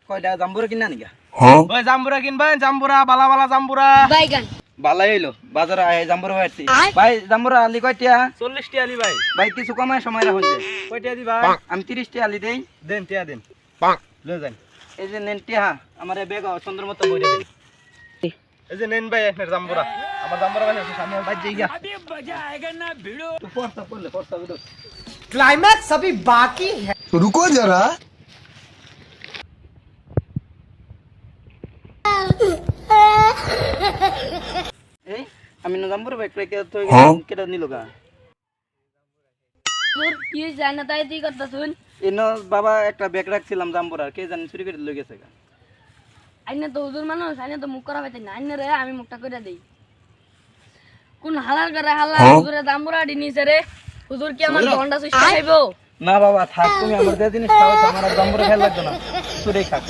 কয়টা জাম্বুরা কিনা নিকা ওই জাম্বুরা কিনবেন জাম্বুরা বালা বালা জাম্বুরা বাইগান ভালাই হইলো বাজারে আয় জাম্বুরা ভাইছি ভাই জাম্বুরা আলি কয়টা 40 টি আলি ভাই ভাই কিছু কমায় সময় রাখুন যে কয়টা দি ভাই আমি 30টি আলি দেই দেন টিয়া দেন লয়ে যান এই যে নেন টিহা আমার এই ব্যাগ সুন্দর মতো বইরে দেই এই যে নেন ভাই আপনার জাম্বুরা আমার জাম্বুরা ভাই সামনে বাজ যাই গা তো ফর্সা বিদো क्लाइमैक्स अभी बाकी है। रुको जरा এই আমি না জাম্বুরা ব্যাগ রেখে তো কেটে নিল গা তোর কি জানা তাই তুই কথা শুন এনো বাবা একটা ব্যাগ রাখছিলাম জাম্বুরা কে জানি চুরি করে লই গেছে গা আইনা তো হুজুর মানুষ আইনা তো মুখ করা পাইতে না আইনা রে আমি মুখটা করে দেই কোন হালার করে হালা হুজুরে দামবুরা ডিনিছে রে হুজুর কি আমার ঘন্টা সুস্থ খাইবো না বাবা থাক তুমি আমার যে জিনিস খাও আমার জাম্বুরা খেয়াল লাগবে না চুরি খাক